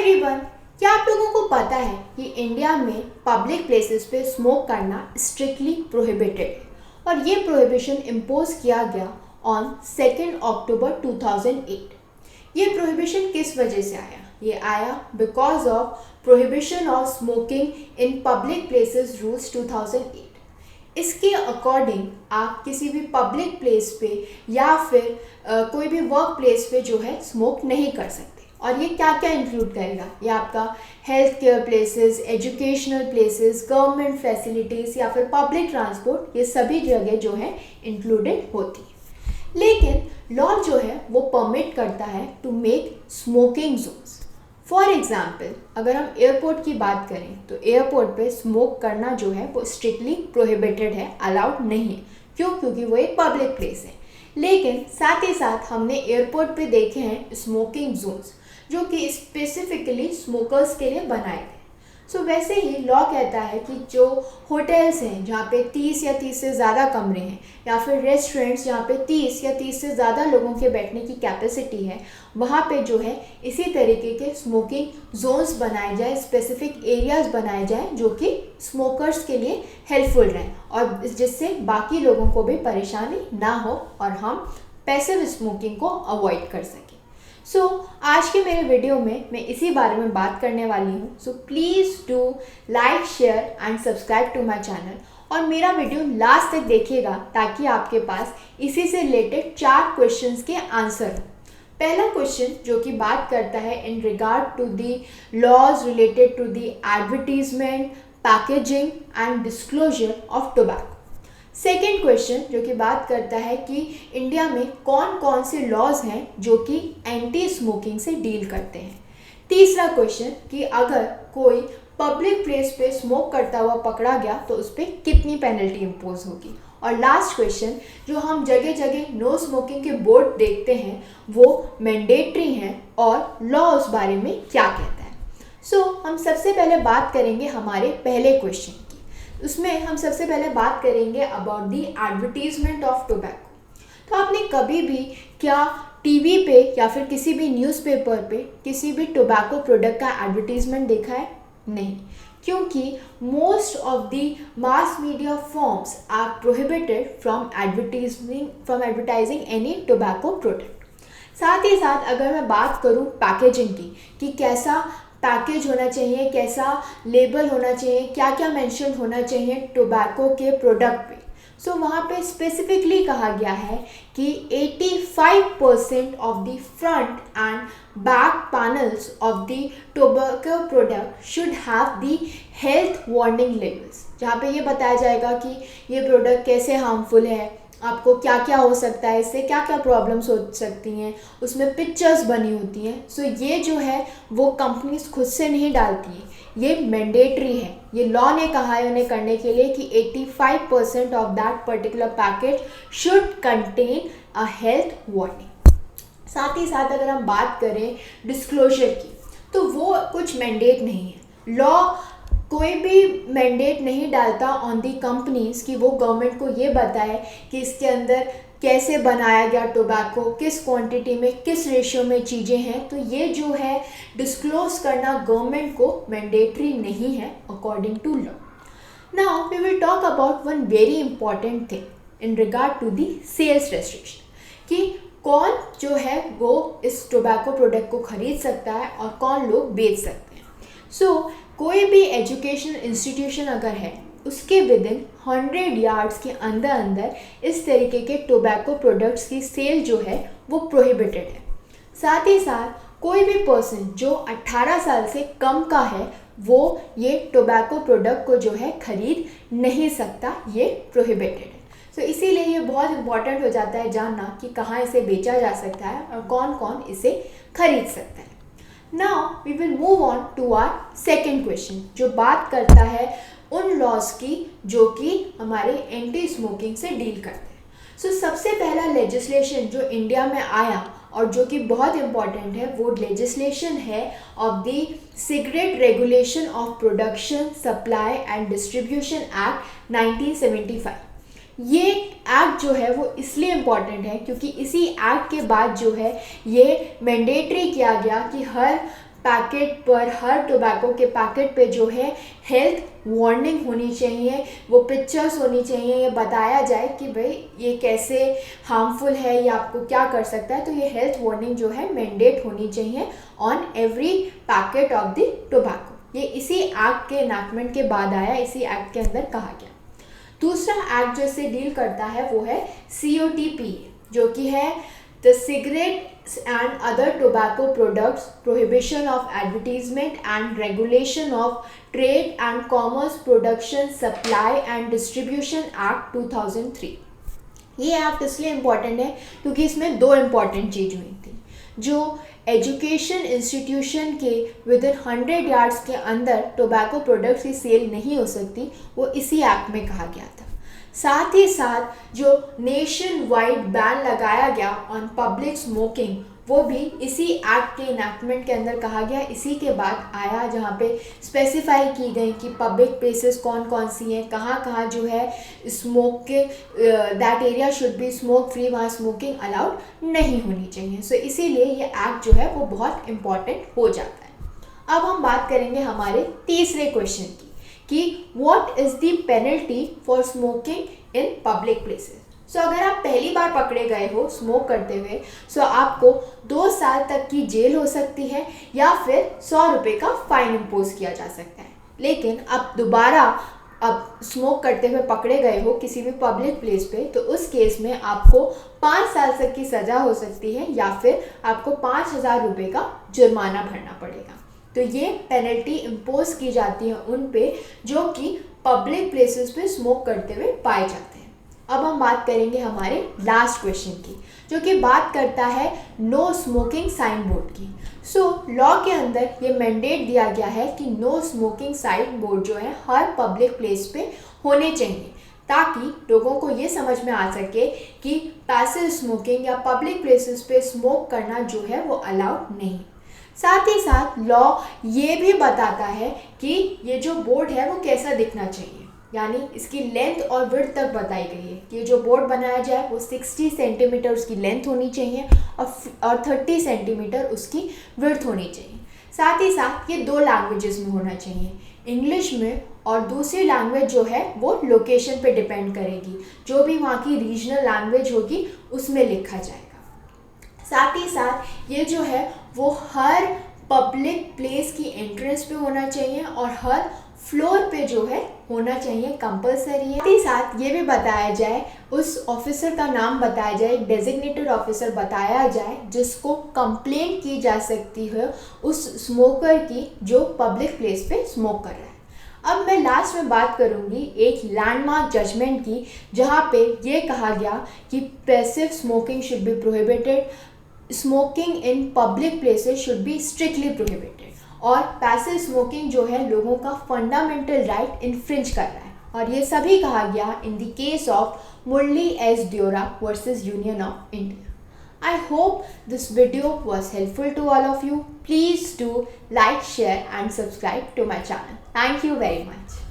Everyone, क्या आप लोगों को पता है कि इंडिया में पब्लिक प्लेसेस पे स्मोक करना स्ट्रिक्टली प्रोहिबिटेड है और ये प्रोहिबिशन इम्पोज किया गया ऑन 2 अक्टूबर 2008। ये प्रोहिबिशन किस वजह से आया? ये आया because of prohibition of smoking in public places rules 2008। इसके अकॉर्डिंग आप किसी भी पब्लिक प्लेस पे या फिर कोई भी वर्क प्लेस पे जो है स्मोक नहीं कर सकते। और ये क्या क्या इंक्लूड करेगा? ये आपका health care places, educational places, government facilities या फिर पब्लिक ट्रांसपोर्ट, ये सभी जगह जो है इंक्लूडेड होती है। लेकिन लॉ जो है वो परमिट करता है to make smoking zones. For example, अगर हम एयरपोर्ट की बात करें तो एयरपोर्ट पे स्मोक करना जो है वो स्ट्रिक्टली प्रोहिबिटेड है, अलाउड नहीं है। क्यों? क्योंकि वो एक पब्लिक प्लेस है। लेकिन साथ ही साथ हमने एयरपोर्ट पे देखे हैं स्मोकिंग जोन्स जो कि स्पेसिफिकली स्मोकर्स के लिए बनाए गए। सो वैसे ही लॉ कहता है कि जो होटल्स हैं जहाँ पे 30 या 30 से ज़्यादा कमरे हैं या फिर रेस्टोरेंट्स जहाँ पे 30 या 30 से ज़्यादा लोगों के बैठने की कैपेसिटी है, वहाँ पे जो है इसी तरीके के स्मोकिंग जोन्स बनाए जाए, स्पेसिफिक एरियाज़ बनाए जाए जो कि स्मोकर्स के लिए हेल्पफुल रहें और जिससे बाकी लोगों को भी परेशानी ना हो और हम पैसिव स्मोकिंग को अवॉइड कर सकें। आज के मेरे वीडियो में मैं इसी बारे में बात करने वाली हूँ। So please do like, share and subscribe to my channel और मेरा वीडियो लास्ट तक देखिएगा ताकि आपके पास इसी से रिलेटेड 4 क्वेश्चंस के आंसर हो। पहला क्वेश्चन जो कि बात करता है in regard to the laws related to the advertisement, packaging and disclosure of tobacco. Second question जो कि बात करता है कि इंडिया में कौन कौन से लॉज हैं जो कि एंटी स्मोकिंग से डील करते हैं। तीसरा क्वेश्चन कि अगर कोई पब्लिक प्लेस पे स्मोक करता हुआ पकड़ा गया तो उस पर कितनी पेनल्टी इम्पोज होगी। और लास्ट क्वेश्चन जो हम जगह जगह नो स्मोकिंग के बोर्ड देखते हैं वो मैंडेटरी हैं और लॉ उस बारे में क्या कहता है। हम सबसे पहले बात करेंगे हमारे पहले क्वेश्चन। उसमें हम सबसे पहले बात करेंगे about the advertisement of tobacco. तो आपने कभी भी क्या टीवी पे या फिर किसी भी न्यूज़पेपर पे किसी भी टोबैको प्रोडक्ट का एडवर्टीजमेंट देखा है? नहीं, क्योंकि most of the mass media forms are prohibited from advertising any tobacco product. साथ ही साथ अगर मैं बात करूँ पैकेजिंग की कि कैसा पैकेज होना चाहिए, कैसा लेबल होना चाहिए, क्या क्या मेंशन होना चाहिए टोबैको के प्रोडक्ट पे। वहाँ पे स्पेसिफिकली कहा गया है कि 85% of the front end back panels of the tobacco product should have the health warning labels, जहाँ पे ये बताया जाएगा कि ये प्रोडक्ट कैसे हार्मफुल है, आपको क्या क्या हो सकता है, इससे क्या क्या प्रॉब्लम्स हो सकती हैं, उसमें पिक्चर्स बनी होती हैं। ये जो है वो कंपनीज खुद से नहीं डालती हैं, ये मैंडेटरी है। ये लॉ ने कहा है उन्हें करने के लिए कि 85% of that particular package should contain a health warning. साथ ही साथ अगर हम बात करें डिस्क्लोजर की तो वो कुछ मैंडेट नहीं है। लॉ कोई भी मैंडेट नहीं डालता ऑन दी कंपनीज कि वो गवर्नमेंट को ये बताए कि इसके अंदर कैसे बनाया गया टोबैको, किस क्वांटिटी में, किस रेशियो में चीज़ें हैं। तो ये जो है डिस्क्लोज करना गवर्नमेंट को मैंडेटरी नहीं है according to law. Now we will talk about one very important thing in regard to the sales restriction कि कौन जो है वो इस टोबैको प्रोडक्ट को खरीद सकता है और कौन लोग बेच सकते हैं। कोई भी एजुकेशनल इंस्टीट्यूशन अगर है उसके विदिन 100 यार्ड्स के अंदर अंदर इस तरीके के टोबैको प्रोडक्ट्स की सेल जो है वो प्रोहिबिटेड है। साथ ही साथ कोई भी पर्सन जो 18 साल से कम का है वो ये टोबैको प्रोडक्ट को जो है खरीद नहीं सकता, ये प्रोहिबिटेड है। इसीलिए ये बहुत इंपॉर्टेंट हो जाता है जानना कि कहाँ इसे बेचा जा सकता है और कौन कौन इसे खरीद सकता है। Now we will move on to our second question जो बात करता है उन लॉज की जो कि हमारे एंटी स्मोकिंग से डील करते हैं। सबसे पहला लेजिस्लेशन जो इंडिया में आया और जो कि बहुत इम्पॉर्टेंट है वो लेजिस्लेशन है of the cigarette regulation of production, supply and distribution act 1975। ये एक्ट जो है वो इसलिए इम्पॉर्टेंट है क्योंकि इसी एक्ट के बाद जो है ये मैंडेटरी किया गया कि हर पैकेट पर, हर टोबैको के पैकेट पे जो है हेल्थ वार्निंग होनी चाहिए, वो पिक्चर्स होनी चाहिए, ये बताया जाए कि भाई ये कैसे हार्मफुल है, ये आपको क्या कर सकता है। तो ये हेल्थ वार्निंग जो है मैंडेट होनी चाहिए on every packet of the tobacco. ये इसी एक्ट के एनैक्टमेंट के बाद आया, इसी एक्ट के अंदर कहा गया। दूसरा एक्ट जो इससे डील करता है वो है COTP, जो कि है the cigarettes and other tobacco products prohibition of advertisement and regulation of trade and commerce production supply and distribution act 2003। ये एक्ट इसलिए इम्पॉर्टेंट है क्योंकि इसमें दो इम्पॉर्टेंट चीज़ हुई थी। जो एजुकेशन इंस्टीट्यूशन के विद इन 100 यार्ड्स के अंदर टोबैको प्रोडक्ट्स की सेल नहीं हो सकती, वो इसी एक्ट में कहा गया था। साथ ही साथ जो नेशन वाइड बैन लगाया गया ऑन पब्लिक स्मोकिंग, वो भी इसी एक्ट के इनैक्टमेंट के अंदर कहा गया। इसी के बाद आया जहाँ पे स्पेसिफाई की गई कि पब्लिक प्लेसेस कौन कौन सी हैं, कहाँ कहाँ जो है स्मोक के that area should be smoke free, वहाँ स्मोकिंग अलाउड नहीं होनी चाहिए। सो इसीलिए ये एक्ट जो है वो बहुत इम्पॉर्टेंट हो जाता है। अब हम बात करेंगे हमारे तीसरे क्वेश्चन की कि what is the penalty for smoking in public places. So अगर आप पहली बार पकड़े गए हो स्मोक करते हुए, सो आपको 2 साल तक की जेल हो सकती है या फिर 100 रुपये का फाइन इम्पोज किया जा सकता है। लेकिन अब दोबारा अब स्मोक करते हुए पकड़े गए हो किसी भी पब्लिक प्लेस पे, तो उस केस में आपको 5 साल तक की सज़ा हो सकती है या फिर आपको 5,000 रुपये का जुर्माना भरना पड़ेगा। तो ये पेनल्टी इम्पोज की जाती है उन पे जो कि पब्लिक प्लेसेस पे स्मोक करते हुए पाए जाते हैं। अब हम बात करेंगे हमारे लास्ट क्वेश्चन की, जो कि बात करता है नो स्मोकिंग साइन बोर्ड की। सो लॉ के अंदर ये मैंडेट दिया गया है कि नो स्मोकिंग साइन बोर्ड जो है हर पब्लिक प्लेस पे होने चाहिए, ताकि लोगों को ये समझ में आ सके कि पैसिव स्मोकिंग या पब्लिक प्लेसेस पे स्मोक करना जो है वो अलाउड नहीं। साथ ही साथ लॉ ये भी बताता है कि ये जो बोर्ड है वो कैसा दिखना चाहिए, यानी इसकी लेंथ और विड्थ तक बताई गई है कि जो बोर्ड बनाया जाए वो 60 सेंटीमीटर उसकी लेंथ होनी चाहिए और 30 सेंटीमीटर उसकी विड्थ होनी चाहिए। साथ ही साथ ये 2 लैंग्वेजेस में होना चाहिए, इंग्लिश में, और दूसरी लैंग्वेज जो है वो लोकेशन पे डिपेंड करेगी, जो भी वहाँ की रीजनल लैंग्वेज होगी उसमें लिखा जाएगा। साथ ही साथ ये जो है वो हर पब्लिक प्लेस की एंट्रेंस पे होना चाहिए और हर फ्लोर पे जो है होना चाहिए, कंपलसरी है। साथ ही साथ ये भी बताया जाए, उस ऑफिसर का नाम बताया जाए, डेजिग्नेटेड ऑफिसर बताया जाए जिसको कंप्लेंट की जा सकती है उस स्मोकर की जो पब्लिक प्लेस पे स्मोक कर रहा है। अब मैं लास्ट में बात करूंगी एक लैंडमार्क जजमेंट की, जहाँ पे ये कहा गया कि passive smoking should be prohibited, smoking in public places should be strictly prohibited, और पैसिव स्मोकिंग जो है लोगों का फंडामेंटल राइट इन्फ्रिंज कर रहा है। और ये सभी कहा गया in the case of Murli S Deora versus Union of India. I hope this video was helpful to all of you. Please do like, share and subscribe to my channel. Thank you very much.